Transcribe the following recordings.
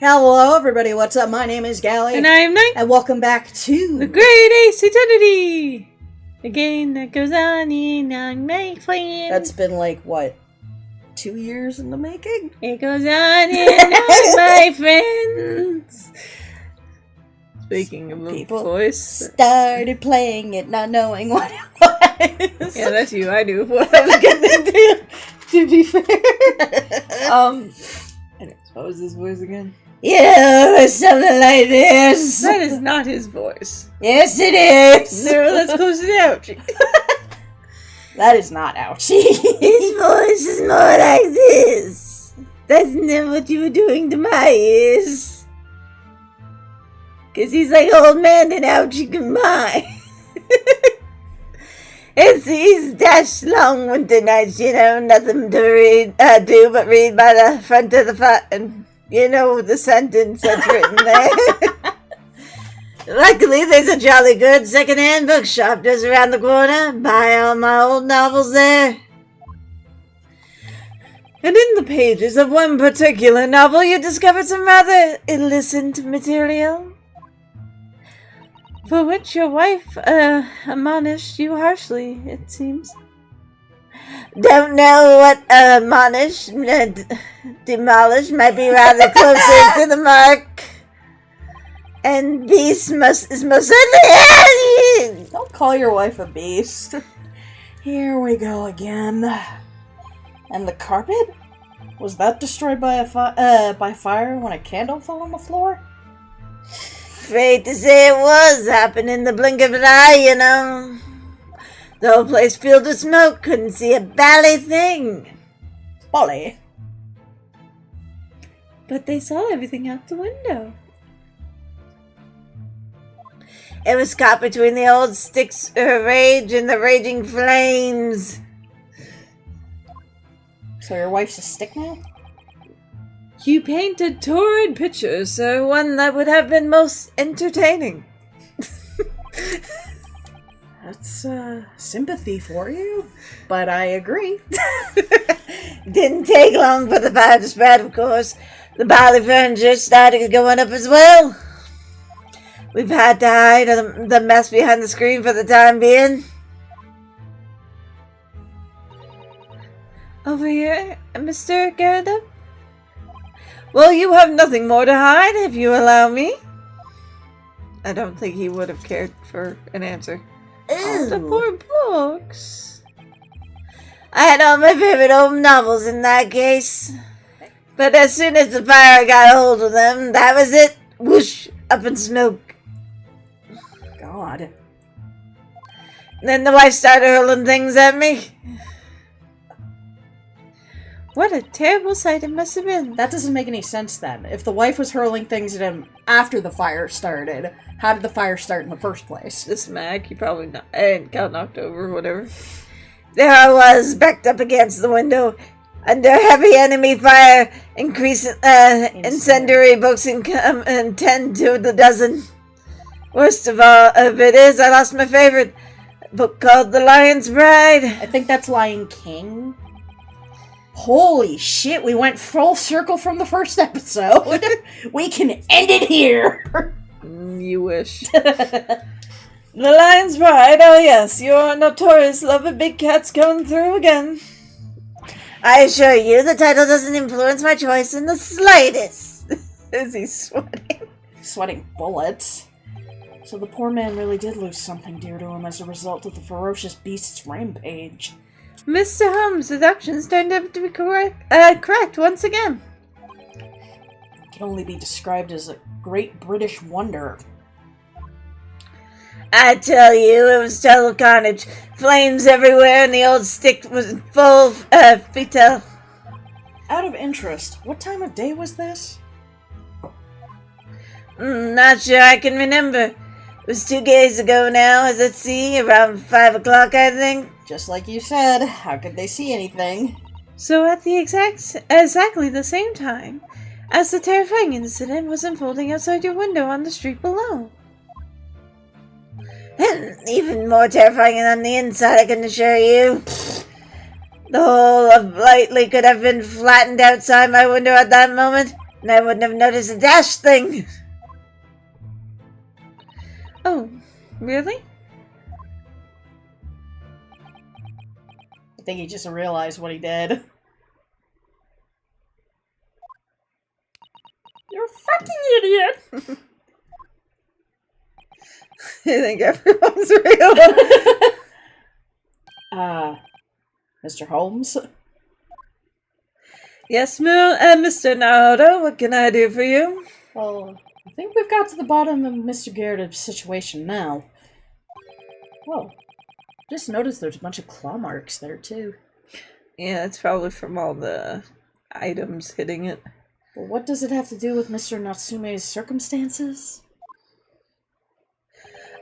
Hello, everybody. What's up? My name is Gally. And I am Knight. And welcome back to The Great Ace Eternity! A game that goes on and my friends. That's been like, what, 2 years in the making? It goes on and on, my friends. Speaking of People voice. started playing it, not knowing what it was. Yeah, that's you. I knew what I was getting into, to be fair. Anyways, what was his voice again? Yeah, something like this. That is not his voice. Yes, it is. No, let's close it out. That is not ouchie. His voice is more like this. That's not what you were doing to my ears. Cause he's like old man and ouchie combined. He's dash long winter nights, nothing to do but read by the front of the and the sentence that's written there. Luckily, there's a jolly good second-hand bookshop just around the corner. Buy all my old novels there. And in the pages of one particular novel, you discover some rather illicit material, for which your wife admonished you harshly, it seems. Don't know what admonish, demolish might be rather closer to the mark. And beast is most certainly. Don't call your wife a beast. Here we go again. And the carpet? Was that destroyed by by fire when a candle fell on the floor? Afraid to say it was. Happened in the blink of an eye, The whole place filled with smoke. Couldn't see a bally thing. Bolly. But they saw everything out the window. It was caught between the old sticks of rage and the raging flames. So your wife's a stick now? You painted torrid pictures, sir. One that would have been most entertaining. That's sympathy for you, but I agree. Didn't take long for the fire to spread, of course. The barley furniture started going up as well. We've had to hide the mess behind the screen for the time being. Over here, Mr. Garrett? Well, you have nothing more to hide, if you allow me. I don't think he would have cared for an answer. Oh, the poor books. I had all my favorite old novels in that case. But as soon as the fire got hold of them, that was it. Whoosh, up in smoke. God. Then the wife started hurling things at me. What a terrible sight it must have been. That doesn't make any sense then. If the wife was hurling things at him after the fire started, how did the fire start in the first place? This Mac, he probably got knocked over or whatever. There I was, backed up against the window, under heavy enemy fire, incendiary books and 10 to the dozen. Worst of it is, I lost my favorite book called The Lion's Bride. I think that's Lion King. Holy shit, we went full circle from the first episode. We can end it here. You wish. The Lion's Bride, oh yes, your notorious love of big cats coming through again. I assure you, the title doesn't influence my choice in the slightest. Is he sweating? Sweating bullets. So the poor man really did lose something dear to him as a result of the ferocious beast's rampage. Mr. Holmes' deductions turned out to be correct once again. It can only be described as a great British wonder. I tell you, it was total carnage. Flames everywhere, and the old stick was full of fetal. Out of interest, what time of day was this? Not sure I can remember. It was 2 days ago now, as at sea, around 5 o'clock, I think. Just like you said, how could they see anything? So at the exactly the same time as the terrifying incident was unfolding outside your window on the street below. And even more terrifying on the inside, I can assure you. The whole of Blightly could have been flattened outside my window at that moment. And I wouldn't have noticed a dash thing. Oh, really? I think he just realized what he did. You're a fucking idiot! You think everyone's real? Mr. Holmes? Yes, Mr. Naruto, what can I do for you? Well, I think we've got to the bottom of Mr. Gyarados' situation now. Whoa. Just noticed there's a bunch of claw marks there, too. Yeah, it's probably from all the items hitting it. But what does it have to do with Mr. Natsume's circumstances?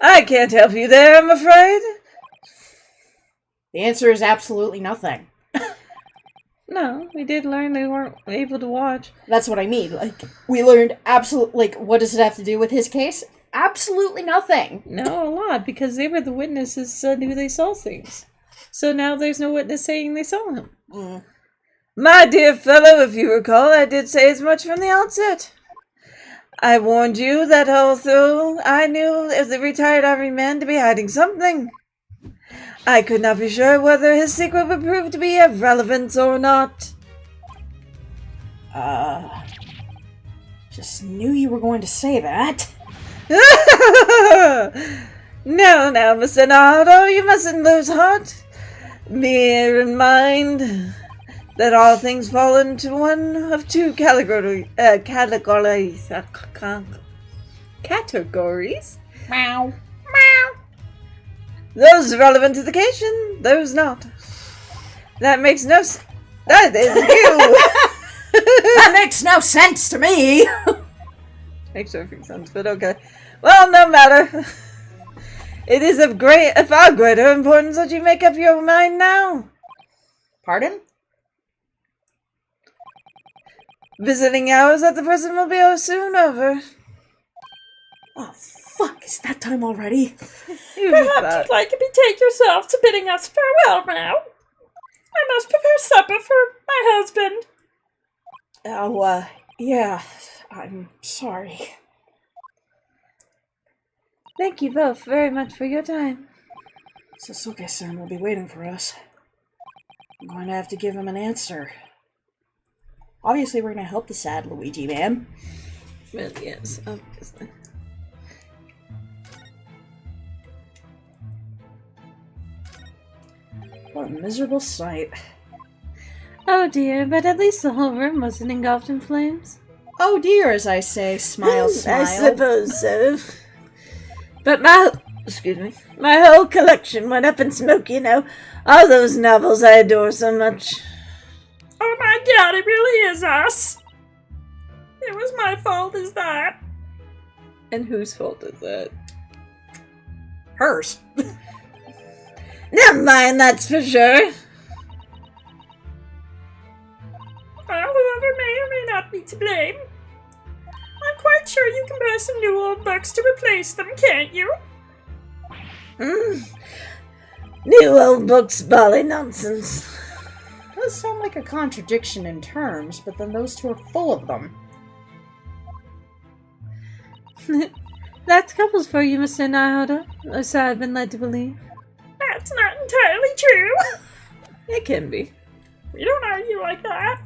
I can't help you there, I'm afraid. The answer is absolutely nothing. No, we did learn they weren't able to watch. That's what I mean. Like, we learned what does it have to do with his case? Absolutely nothing. No, a lot, because they were the witnesses who they saw things. So now there's no witness saying they saw him. Mm. My dear fellow, if you recall, I did say as much from the outset. I warned you that although I knew as a retired army man to be hiding something, I could not be sure whether his secret would prove to be of relevance or not. Just knew you were going to say that. No, Mr. Naruto, you mustn't lose heart. Bear in mind that all things fall into one of two categories. Meow. Those relevant to the occasion, those not. That makes no sense. That is you! That makes no sense to me! Makes perfect sense, but okay. Well, no matter. It is of far greater importance that you make up your mind now. Pardon? Visiting hours at the prison will be soon over. Oh, fuck, is that time already? Perhaps you'd like to betake yourself to bidding us farewell now. I must prepare supper for my husband. Oh, yeah, I'm sorry. Thank you both very much for your time. Sasuke-san will be waiting for us. I'm going to have to give him an answer. Obviously, we're going to help the sad Luigi man. Well, yes, obviously. What a miserable sight. Oh dear, but at least the whole room wasn't engulfed in flames. Oh dear, as I say, smile, smile. I suppose so. But my whole collection went up in smoke, you know. All those novels I adore so much. Oh my god, it really is us. It was my fault, is that? And whose fault is that? Hers. Never mind, that's for sure. Well, whoever may or may not be to blame. I'm quite sure you can buy some new old books to replace them, can't you? New old books, bally nonsense. Does sound like a contradiction in terms, but then those two are full of them. That's couples for you, Mr. Naruto. Or so I've been led to believe. That's not entirely true. It can be. We don't argue like that.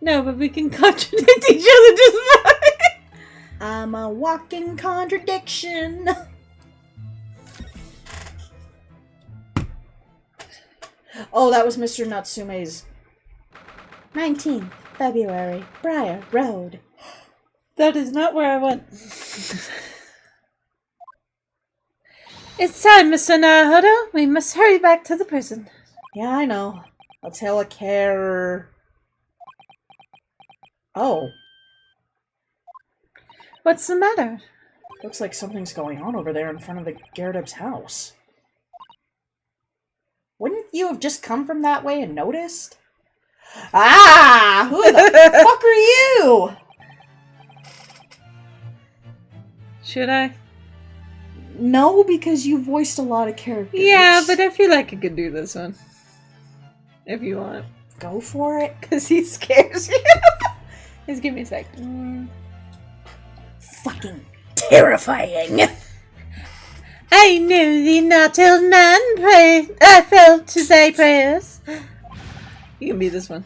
No, but we can contradict each other just fine. I'm a walking contradiction. Oh, that was Mr. Natsume's 19th February, Briar Road. That is not where I went. It's time, Mr. Naruto. We must hurry back to the prison. Yeah, I know. I'll tell a care. Oh. What's the matter? Looks like something's going on over there in front of the Gyarados house. Wouldn't you have just come from that way and noticed? Ah! Who the fuck are you? Should I? No, because you voiced a lot of characters. Yeah, but I feel like I could do this one. If you want. Go for it. Because he scares you. Just give me a sec. Fucking terrifying. I knew thee not till man I felt to say prayers. You can be this one.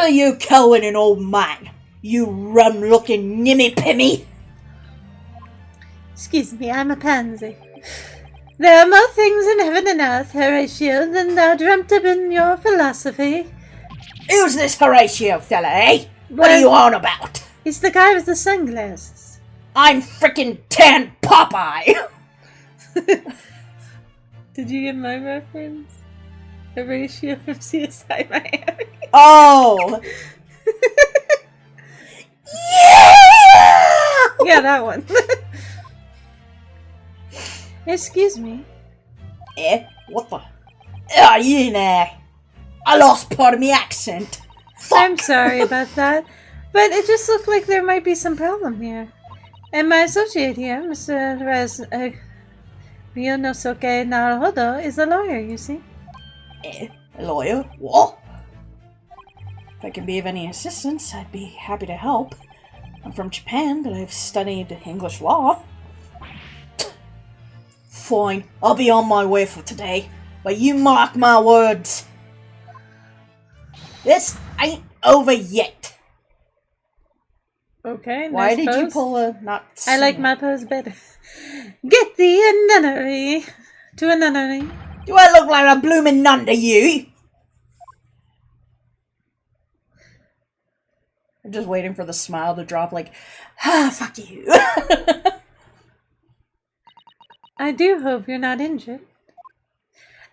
You coward and old man. You rum-looking nimmy-pimmy. Excuse me, I'm a pansy. There are more things in heaven and earth, Horatio, than thou dreamt of in your philosophy. Who's this Horatio fella, eh? What Well- are you on about? He's the guy with the sunglasses. I'm frickin' Tan Popeye. Did you get my reference? Horatio from CSI Miami. Oh. Yeah! Yeah, that one. Excuse me. Eh? What the? Ah, you there. I lost part of my accent. I'm sorry about that, but it just looked like there might be some problem here. And my associate here, Mr. Ryonosuke Naruhodo, is a lawyer, you see. Eh? A lawyer? What? If I can be of any assistance, I'd be happy to help. I'm from Japan, but I've studied English law. Fine, I'll be on my way for today, but you mark my words. This ain't over yet. Okay, Why nice did you pose. pull a not? I like my pose better. Get thee a nunnery. To a nunnery. Do I look like a bloomin' nun to you? I'm just waiting for the smile to drop like, ah, fuck you. I do hope you're not injured.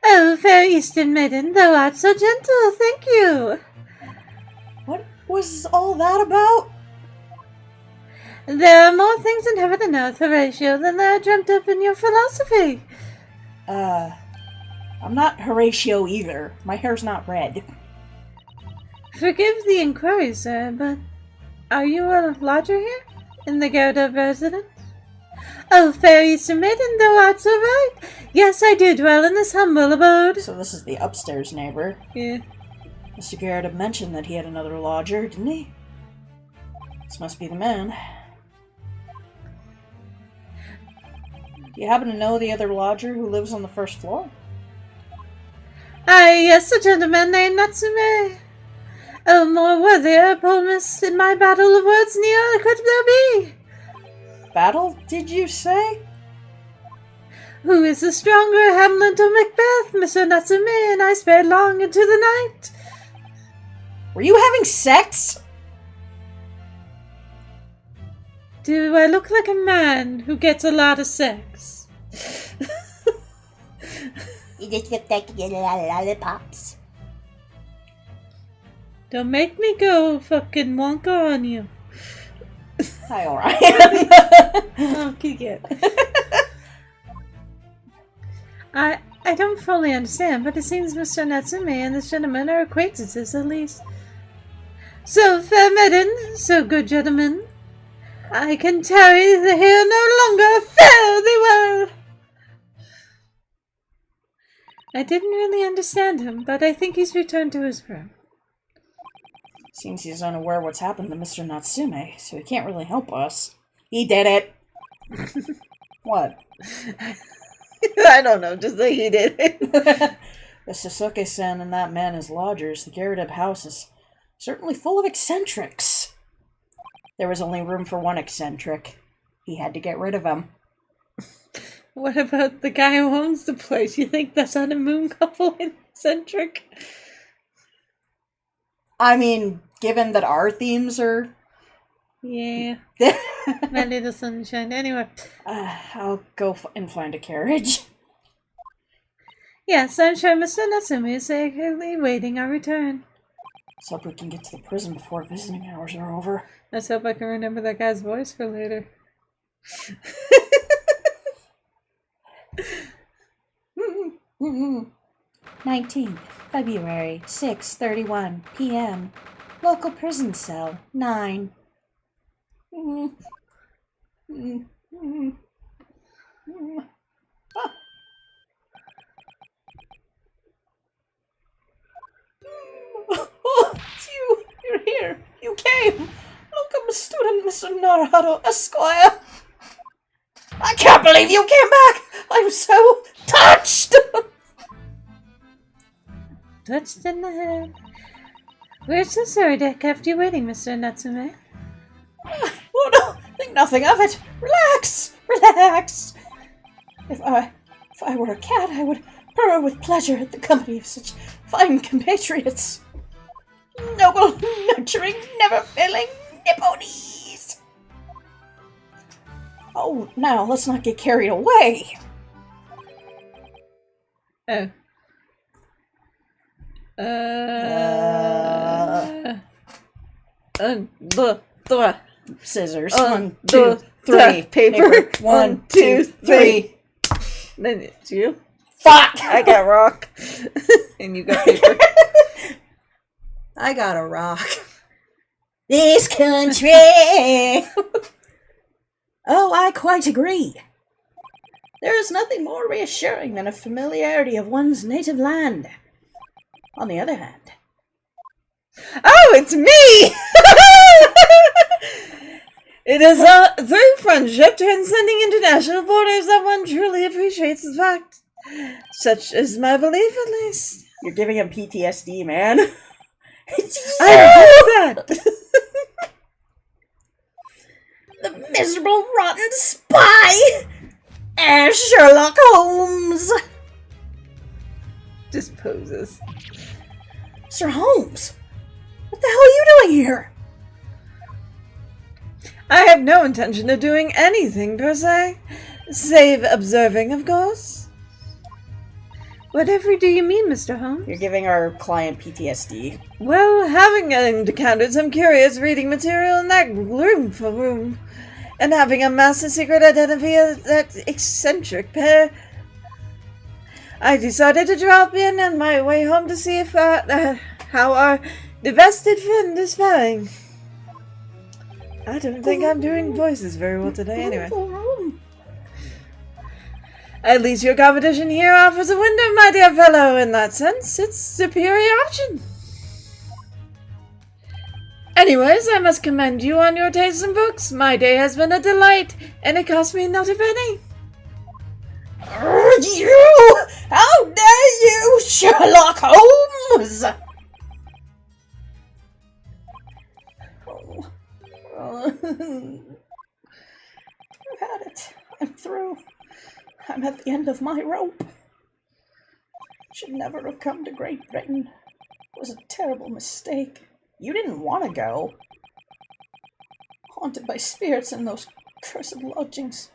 Oh, fair Eastern maiden, thou art so gentle, thank you. What was all that about? There are more things in heaven and earth, Horatio, than thou dreamt of in your philosophy. I'm not Horatio either. My hair's not red. Forgive the inquiry, sir, but are you a lodger here? In the Gerda residence? Oh, fair Eastern maiden, thou art so right. Yes, I do dwell in this humble abode. So this is the upstairs neighbor. Yeah. Mr. Garrett had mentioned that he had another lodger, didn't he? This must be the man. Do you happen to know the other lodger who lives on the first floor? Aye, yes, a gentleman named Natsume. Oh, more worthy opponents in my battle of words near could there be. Battle, did you say? Who is the stronger, Hamlet or Macbeth? Mr. Natsume and I spared long into the night. Were you having sex? Do I look like a man who gets a lot of sex? You just look like you get a lot of lollipops. Don't make me go fucking wonka on you. Hi, alright. Oh, kick it. I don't fully understand, but it seems Mr. Natsume and this gentleman are acquaintances at least. So, fair maiden, so good gentlemen, I can tarry the here no longer. Fare thee well. I didn't really understand him, but I think he's returned to his room. Seems he's unaware what's happened to Mr. Natsume, so he can't really help us. He did it! What? I don't know, just like he did. The Sasuke-san and that man as lodgers, the Garrett house is certainly full of eccentrics. There was only room for one eccentric. He had to get rid of him. What about the guy who owns the place? You think that's on a moon couple eccentric? I mean, given that our themes are... Yeah. My little sunshine. Anyway. I'll go and find a carriage. Yes, I'm sure Mr. Natsume is eagerly waiting our return. Let's hope we can get to the prison before visiting hours are over. Let's hope I can remember that guy's voice for later. 19th February, 6:31 p.m. Local prison cell, 9. Oh, it's you! You're here! You came! Look the student, Mr. Naruto Esquire. I can't believe you came back! I'm so touched! Touched in the head. We're so sorry to have kept you waiting, Mr. Natsume. Oh no, think nothing of it. Relax, relax. If I were a cat, I would purr with pleasure at the company of such fine compatriots. Noble, nurturing, never-failing Nipponese. Oh, now let's not get carried away. Oh. Scissors. 1, 1, 2, 2, 3. Paper. 1, 2, 3. Then it's you. Fuck! I got rock. And you got paper. I got a rock. This country! Oh, I quite agree. There is nothing more reassuring than a familiarity of one's native land. On the other hand, Oh, it's me! It is through friendship transcending international borders that one truly appreciates the fact. Such is my belief, at least. you're giving him PTSD, man. It's I know that! the miserable, rotten spy! And Sherlock Holmes! Just poses. Sir Holmes, what the hell are you doing here? I have no intention of doing anything, per se. Save observing, of course. Whatever do you mean, Mr. Holmes? You're giving our client PTSD. Well, having encountered some curious reading material in that room for room, and having amassed a secret identity of that eccentric pair, I decided to drop in on my way home to see if how our divested friend is faring. I don't think I'm doing voices very well today, anyway. At least your competition here offers a window, my dear fellow. In that sense, it's superior option. Anyways, I must commend you on your taste in books. My day has been a delight, and it cost me not a penny. You! How dare you, Sherlock Holmes! I've had it. I'm through. I'm at the end of my rope. Should never have come to Great Britain. It was a terrible mistake. You didn't want to go. Haunted by spirits in those cursed lodgings.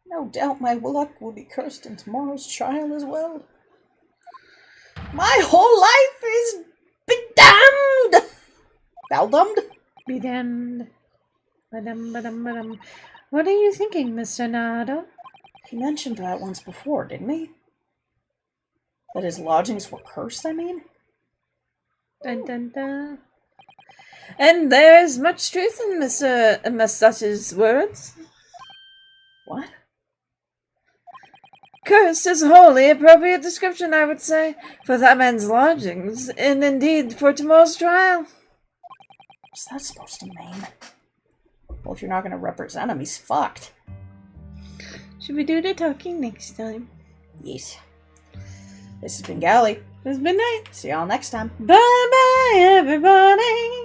No doubt my luck will be cursed in tomorrow's trial as well. My whole life is bedamned! Beldamned? Be damned. Ba-dum, ba-dum, ba-dum. What are you thinking, Mr. Naruto? He mentioned that once before, didn't he? That his lodgings were cursed, I mean? Dun, dun, dun. And there's much truth in Mr. Mustache's words. What? Cursed is a wholly appropriate description, I would say, for that man's lodgings, and indeed for tomorrow's trial. What's that supposed to mean? Well, if you're not going to represent him, he's fucked. Should we do the talking next time? Yes. This has been Gally. It's midnight. See y'all next time. Bye-bye, everybody.